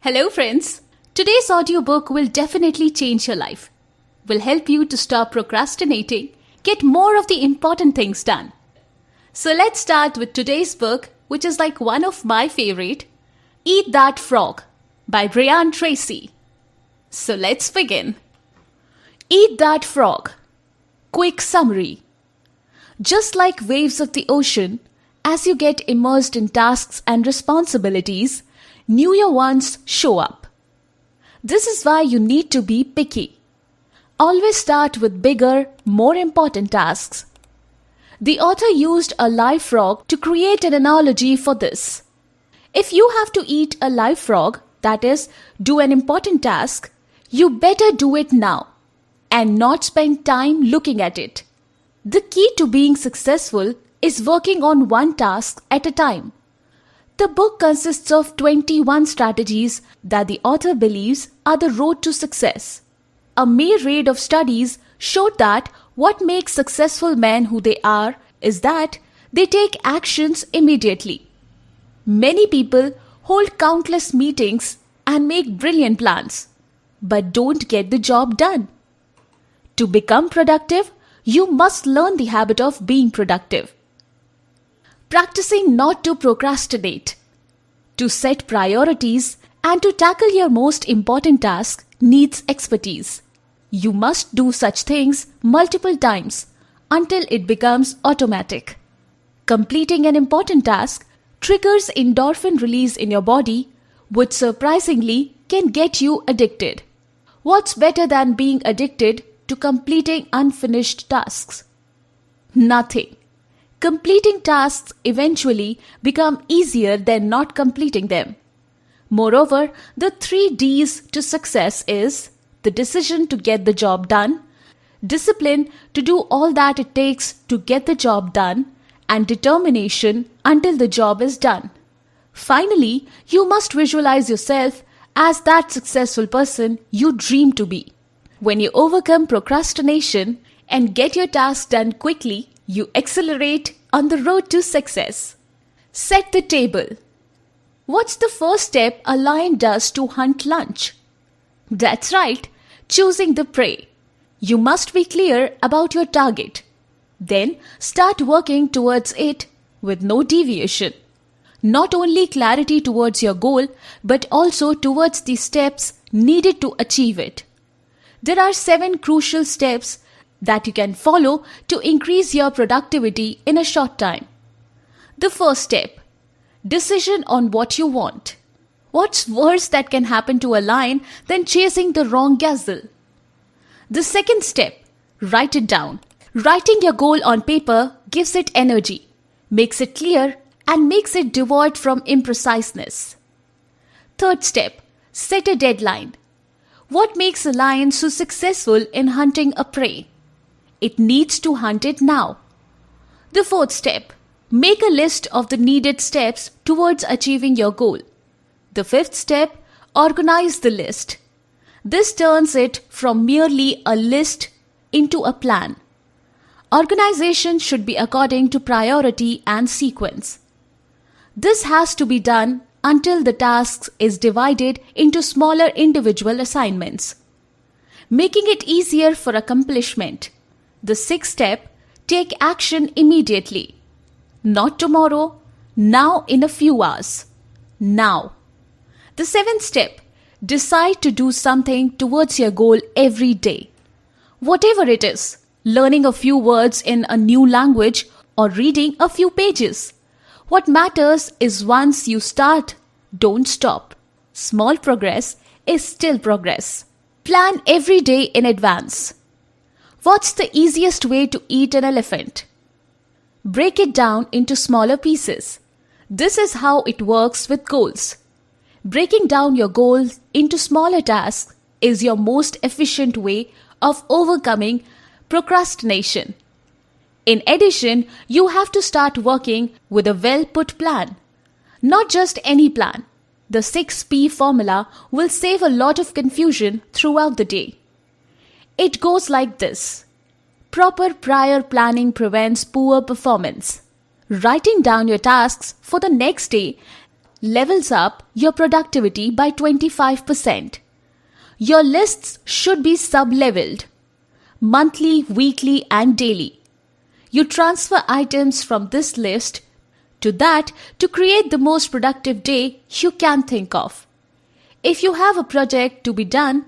Hello friends! Today's audiobook will definitely change your life. Will help you to stop procrastinating, get more of the important things done. So let's start with today's book, which is like one of my favorite, Eat That Frog by Tracy. So let's begin. Eat That Frog. Quick summary. Just like waves of the ocean, as you get immersed in tasks and responsibilities, newer ones show up. This is why you need to be picky. Always start with bigger, more important tasks. The author used a live frog to create an analogy for this. If you have to eat a live frog, that is, do an important task, you better do it now and not spend time looking at it. The key to being successful is working on one task at a time. The book consists of 21 strategies that the author believes are the road to success. A myriad of studies showed that what makes successful men who they are is that they take actions immediately. Many people hold countless meetings and make brilliant plans, but don't get the job done. To become productive, you must learn the habit of being productive. Practicing not to procrastinate. To set priorities and to tackle your most important task needs expertise. You must do such things multiple times until it becomes automatic. Completing an important task triggers endorphin release in your body, which surprisingly can get you addicted. What's better than being addicted to completing unfinished tasks? Nothing. Completing tasks eventually become easier than not completing them. Moreover, the 3 Ds to success is the decision to get the job done, discipline to do all that it takes to get the job done, and determination until the job is done. Finally, you must visualize yourself as that successful person you dream to be. When you overcome procrastination and get your tasks done quickly, you accelerate on the road to success. Set the table. What's the first step a lion does to hunt lunch? That's right, choosing the prey. You must be clear about your target. Then start working towards it with no deviation. Not only clarity towards your goal, but also towards the steps needed to achieve it. There are 7 crucial steps that you can follow to increase your productivity in a short time. The first step, decision on what you want. What's worse that can happen to a lion than chasing the wrong gazelle? The second step, write it down. Writing your goal on paper gives it energy, makes it clear, and makes it devoid from impreciseness. Third step, set a deadline. What makes a lion so successful in hunting a prey? It needs to hunt it now. The fourth step, make a list of the needed steps towards achieving your goal. The fifth step, organize the list. This turns it from merely a list into a plan. Organization should be according to priority and sequence. This has to be done until the task is divided into smaller individual assignments, making it easier for accomplishment. The sixth step, take action immediately. Not tomorrow, now in a few hours. Now. The seventh step, decide to do something towards your goal every day. Whatever it is, learning a few words in a new language or reading a few pages. What matters is once you start, don't stop. Small progress is still progress. Plan every day in advance. What's the easiest way to eat an elephant? Break it down into smaller pieces. This is how it works with goals. Breaking down your goals into smaller tasks is your most efficient way of overcoming procrastination. In addition, you have to start working with a well-put plan. Not just any plan. The 6P formula will save a lot of confusion throughout the day. It goes like this. Proper prior planning prevents poor performance. Writing down your tasks for the next day levels up your productivity by 25%. Your lists should be sub-leveled, monthly, weekly, and daily. You transfer items from this list to that to create the most productive day you can think of. If you have a project to be done,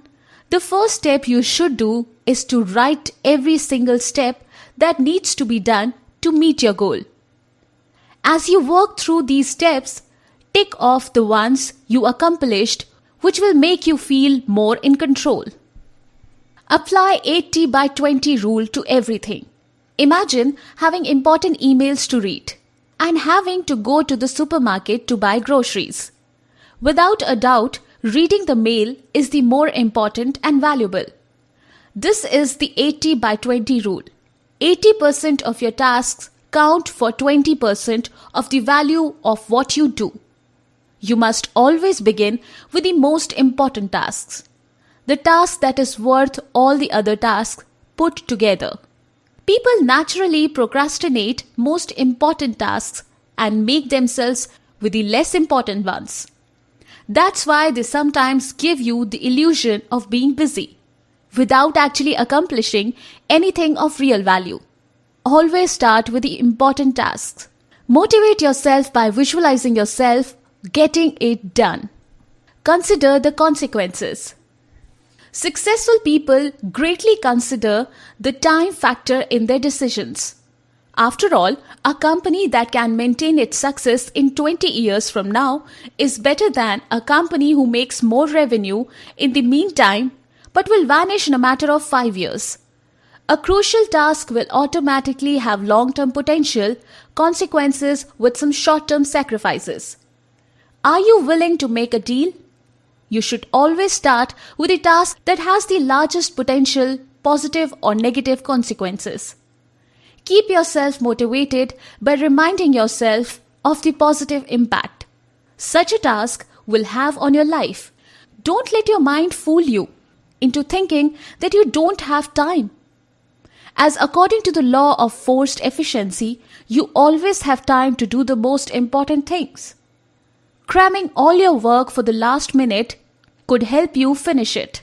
the first step you should do is to write every single step that needs to be done to meet your goal. As you work through these steps, tick off the ones you accomplished, which will make you feel more in control. Apply 80 by 20 rule to everything. Imagine having important emails to read and having to go to the supermarket to buy groceries. Without a doubt, reading the mail is the more important and valuable. This is the 80 by 20 rule. 80% of your tasks count for 20% of the value of what you do. You must always begin with the most important tasks, the task that is worth all the other tasks put together. People naturally procrastinate most important tasks and make themselves with the less important ones. That's why they sometimes give you the illusion of being busy without actually accomplishing anything of real value. Always start with the important tasks. Motivate yourself by visualizing yourself getting it done. Consider the consequences. Successful people greatly consider the time factor in their decisions. After all, a company that can maintain its success in 20 years from now is better than a company who makes more revenue in the meantime but will vanish in a matter of 5 years. A crucial task will automatically have long-term potential consequences with some short-term sacrifices. Are you willing to make a deal? You should always start with the task that has the largest potential positive or negative consequences. Keep yourself motivated by reminding yourself of the positive impact such a task will have on your life. Don't let your mind fool you into thinking that you don't have time. As according to the law of forced efficiency, you always have time to do the most important things. Cramming all your work for the last minute could help you finish it,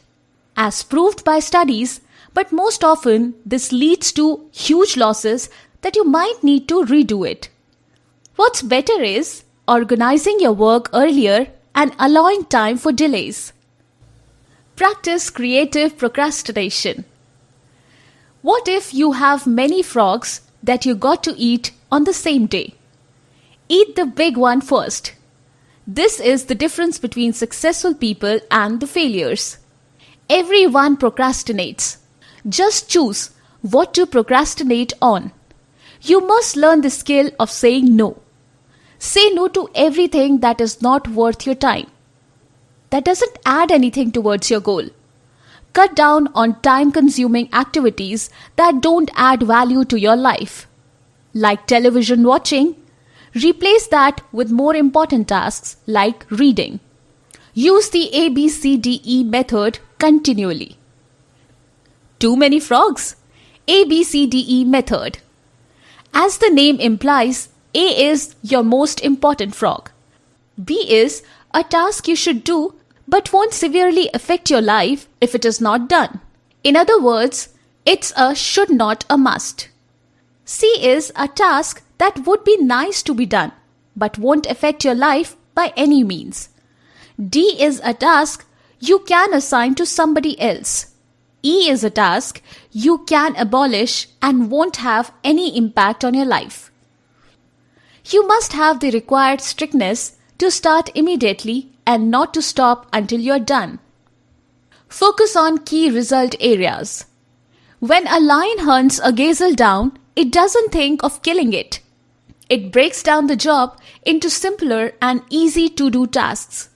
as proved by studies, but most often this leads to huge losses that you might need to redo it. What's better is organizing your work earlier and allowing time for delays. Practice creative procrastination. What if you have many frogs that you got to eat on the same day? Eat the big one first. This is the difference between successful people and the failures. Everyone procrastinates. Just choose what to procrastinate on. You must learn the skill of saying no. Say no to everything that is not worth your time, that doesn't add anything towards your goal. Cut down on time-consuming activities that don't add value to your life, like television watching. Replace that with more important tasks like reading. Use the ABCDE method continually. Too many frogs? ABCDE method. As the name implies, A is your most important frog. B is a task you should do but won't severely affect your life if it is not done. In other words, it's a should not a must. C is a task that would be nice to be done but won't affect your life by any means. D is a task you can assign to somebody else. E is a task you can abolish and won't have any impact on your life. You must have the required strictness to start immediately and not to stop until you're done. Focus on key result areas. When a lion hunts a gazelle down, it doesn't think of killing it. It breaks down the job into simpler and easy to-do tasks.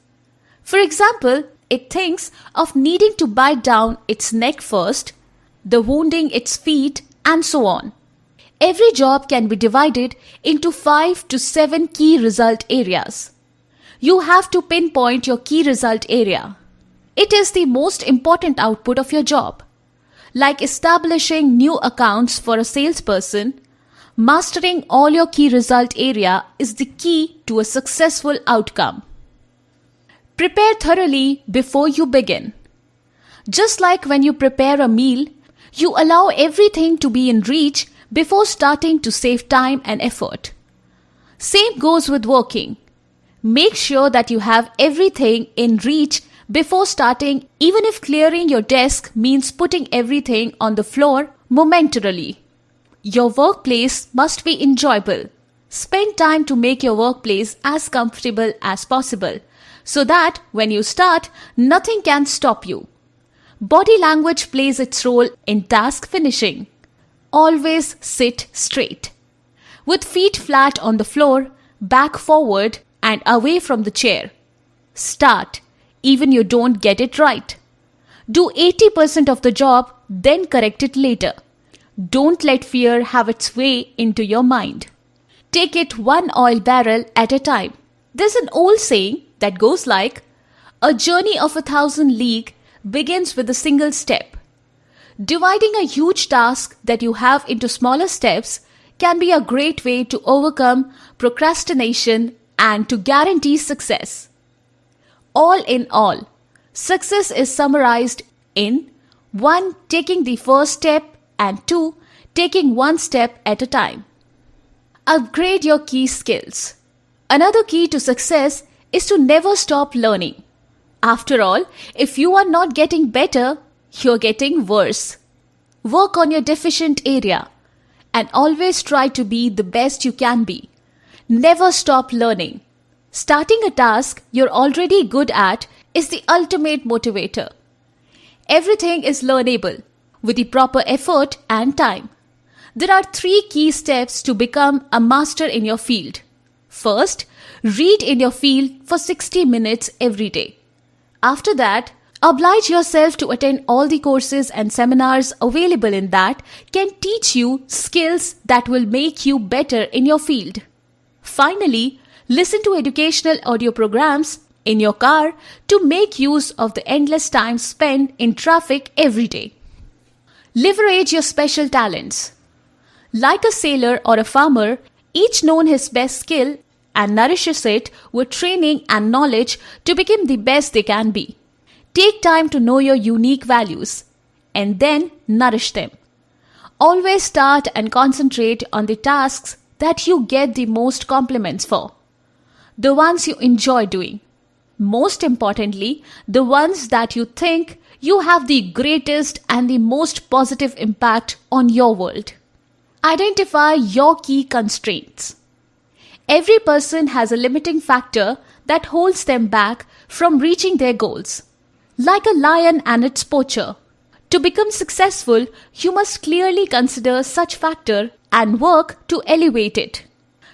For example, it thinks of needing to bite down its neck first, the wounding its feet, and so on. Every job can be divided into 5 to 7 key result areas. You have to pinpoint your key result area. It is the most important output of your job. Like establishing new accounts for a salesperson, Mastering all your key result area is the key to a successful outcome. Prepare thoroughly before you begin. Just like when you prepare a meal, you allow everything to be in reach before starting to save time and effort. Same goes with working. Make sure that you have everything in reach before starting, even if clearing your desk means putting everything on the floor momentarily. Your workplace must be enjoyable. Spend time to make your workplace as comfortable as possible so that when you start, nothing can stop you. Body language plays its role in task finishing. Always sit straight. With feet flat on the floor, back forward and away from the chair. Start, even you don't get it right. Do 80% of the job, then correct it later. Don't let fear have its way into your mind. Take it one oil barrel at a time. There's an old saying that goes like, "A journey of 1,000 leagues begins with a single step." Dividing a huge task that you have into smaller steps can be a great way to overcome procrastination and to guarantee success. All in all, success is summarized in 1. Taking the first step and 2. Taking one step at a time. Upgrade your key skills. Another key to success is to never stop learning. After all, if you are not getting better, you're getting worse. Work on your deficient area and always try to be the best you can be. Never stop learning. Starting a task you're already good at is the ultimate motivator. Everything is learnable with the proper effort and time. There are 3 key steps to become a master in your field. First, read in your field for 60 minutes every day. After that, oblige yourself to attend all the courses and seminars available in that can teach you skills that will make you better in your field. Finally, listen to educational audio programs in your car to make use of the endless time spent in traffic every day. Leverage your special talents. Like a sailor or a farmer, each knows his best skill and nourishes it with training and knowledge to become the best they can be. Take time to know your unique values and then nourish them. Always start and concentrate on the tasks that you get the most compliments for, the ones you enjoy doing. Most importantly, the ones that you think you have the greatest and the most positive impact on your world. Identify your key constraints. Every person has a limiting factor that holds them back from reaching their goals. Like a lion and its poacher. To become successful, you must clearly consider such factor and work to elevate it.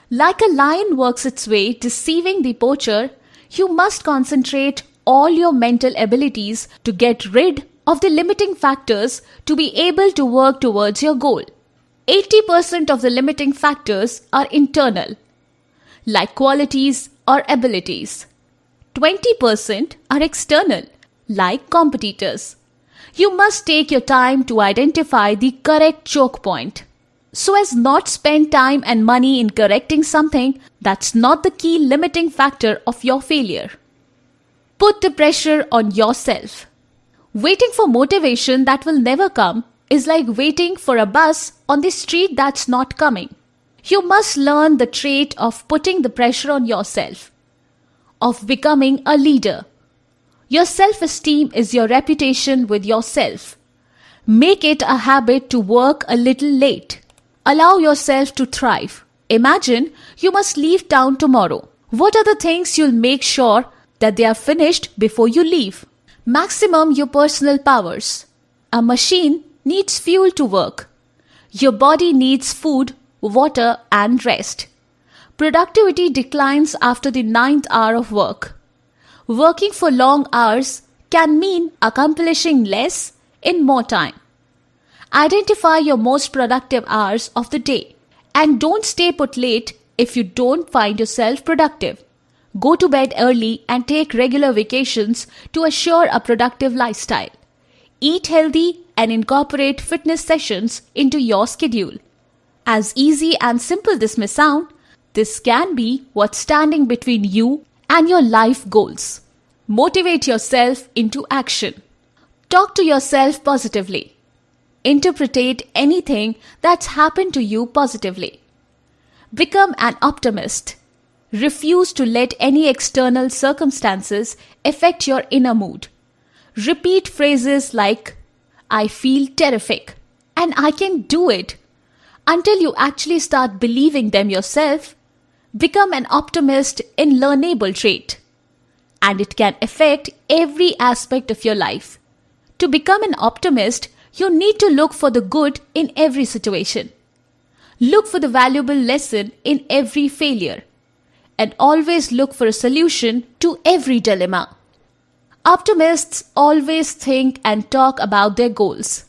Like a lion works its way deceiving the poacher, you must concentrate all your mental abilities to get rid of the limiting factors to be able to work towards your goal. 80% of the limiting factors are internal, like qualities or abilities. 20% are external, like competitors. You must take your time to identify the correct choke point, so as not spend time and money in correcting something that's not the key limiting factor of your failure. Put the pressure on yourself. Waiting for motivation that will never come is like waiting for a bus on the street that's not coming. You must learn the trait of putting the pressure on yourself, of becoming a leader. Your self-esteem is your reputation with yourself. Make it a habit to work a little late. Allow yourself to thrive. Imagine you must leave town tomorrow. What are the things you'll make sure that they are finished before you leave? Maximum your personal powers. A machine needs fuel to work. Your body needs food, water, and rest. Productivity declines after the 9th hour of work. Working for long hours can mean accomplishing less in more time. Identify your most productive hours of the day and don't stay put late if you don't find yourself productive. Go to bed early and take regular vacations to assure a productive lifestyle. Eat healthy and incorporate fitness sessions into your schedule. As easy and simple this may sound, this can be what's standing between you and your life goals. Motivate yourself into action. Talk to yourself positively. Interpret anything that's happened to you positively. Become an optimist. Refuse to let any external circumstances affect your inner mood. Repeat phrases like, I feel terrific and I can do it, until you actually start believing them yourself. Become an optimist in learnable trait, and it can affect every aspect of your life. To become an optimist, you need to look for the good in every situation. Look for the valuable lesson in every failure, and always look for a solution to every dilemma. Optimists always think and talk about their goals.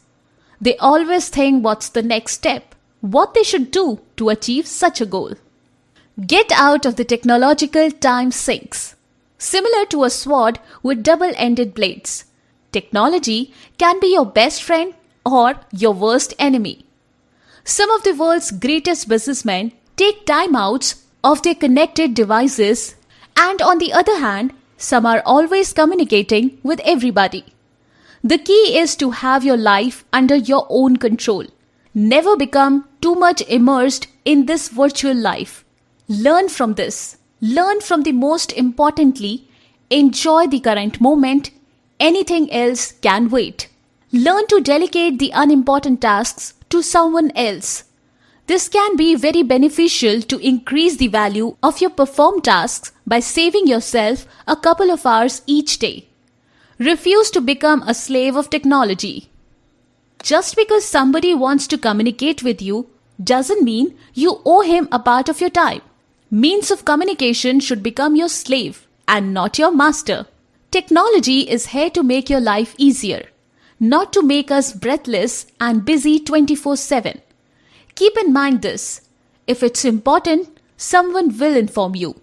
They always think what's the next step, what they should do to achieve such a goal. Get out of the technological time sinks. Similar to a sword with double-ended blades, technology can be your best friend or your worst enemy. Some of the world's greatest businessmen take timeouts of their connected devices, and on the other hand, some are always communicating with everybody. The key is to have your life under your own control. Never become too much immersed in this virtual life. Learn from this. Learn from the most importantly, enjoy the current moment. Anything else can wait. Learn to delegate the unimportant tasks to someone else. This can be very beneficial to increase the value of your performed tasks by saving yourself a couple of hours each day. Refuse to become a slave of technology. Just because somebody wants to communicate with you doesn't mean you owe him a part of your time. Means of communication should become your slave and not your master. Technology is here to make your life easier, not to make us breathless and busy 24/7. Keep in mind this. If it's important, someone will inform you.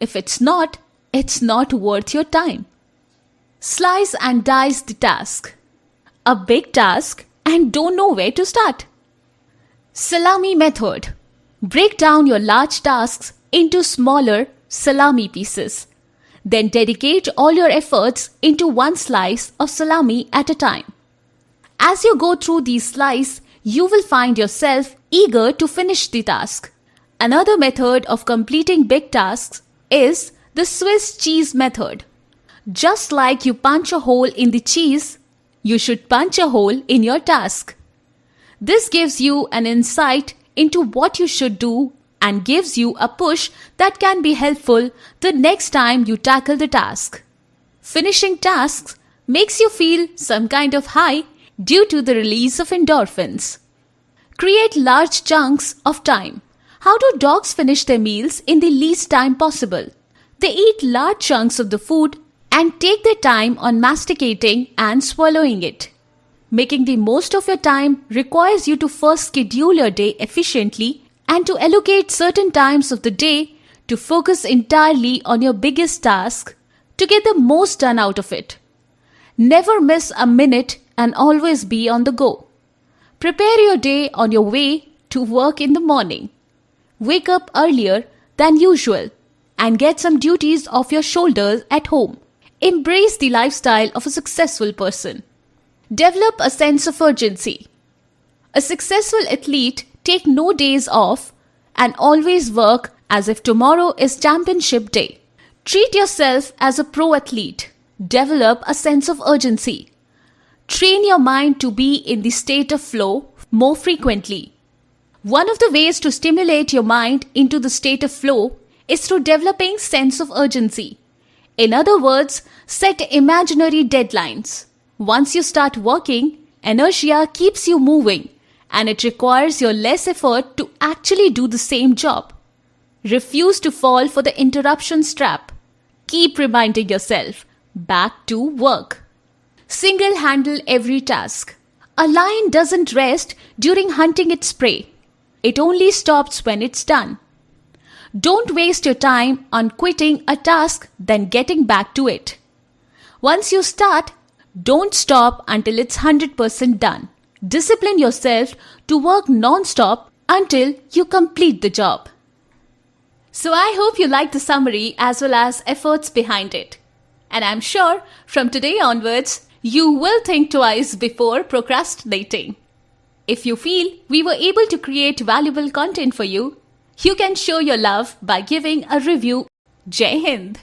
If it's not worth your time. Slice and dice the task. A big task and don't know where to start. Salami method. Break down your large tasks into smaller salami pieces. Then dedicate all your efforts into one slice of salami at a time. As you go through these slices, you will find yourself eager to finish the task. Another method of completing big tasks is the Swiss cheese method. Just like you punch a hole in the cheese, you should punch a hole in your task. This gives you an insight into what you should do and gives you a push that can be helpful the next time you tackle the task. Finishing tasks makes you feel some kind of high due to the release of endorphins. Create large chunks of time. How do dogs finish their meals in the least time possible? They eat large chunks of the food and take their time on masticating and swallowing it. Making the most of your time requires you to first schedule your day efficiently and to allocate certain times of the day to focus entirely on your biggest task to get the most done out of it. Never miss a minute and always be on the go. Prepare your day on your way to work in the morning. Wake up earlier than usual and get some duties off your shoulders at home. Embrace the lifestyle of a successful person. Develop a sense of urgency. A successful athlete takes no days off and always work as if tomorrow is championship day. Treat yourself as a pro athlete. Develop a sense of urgency. Train your mind to be in the state of flow more frequently. One of the ways to stimulate your mind into the state of flow is through developing sense of urgency. In other words, set imaginary deadlines. Once you start working, inertia keeps you moving and it requires your less effort to actually do the same job. Refuse to fall for the interruptions trap. Keep reminding yourself, back to work. Single-handle every task. A lion doesn't rest during hunting its prey. It only stops when it's done. Don't waste your time on quitting a task then getting back to it. Once you start, don't stop until it's 100% done. Discipline yourself to work non-stop until you complete the job. So I hope you like the summary as well as efforts behind it. And I'm sure from today onwards, you will think twice before procrastinating. If you feel we were able to create valuable content for you, you can show your love by giving a review. Jai Hind!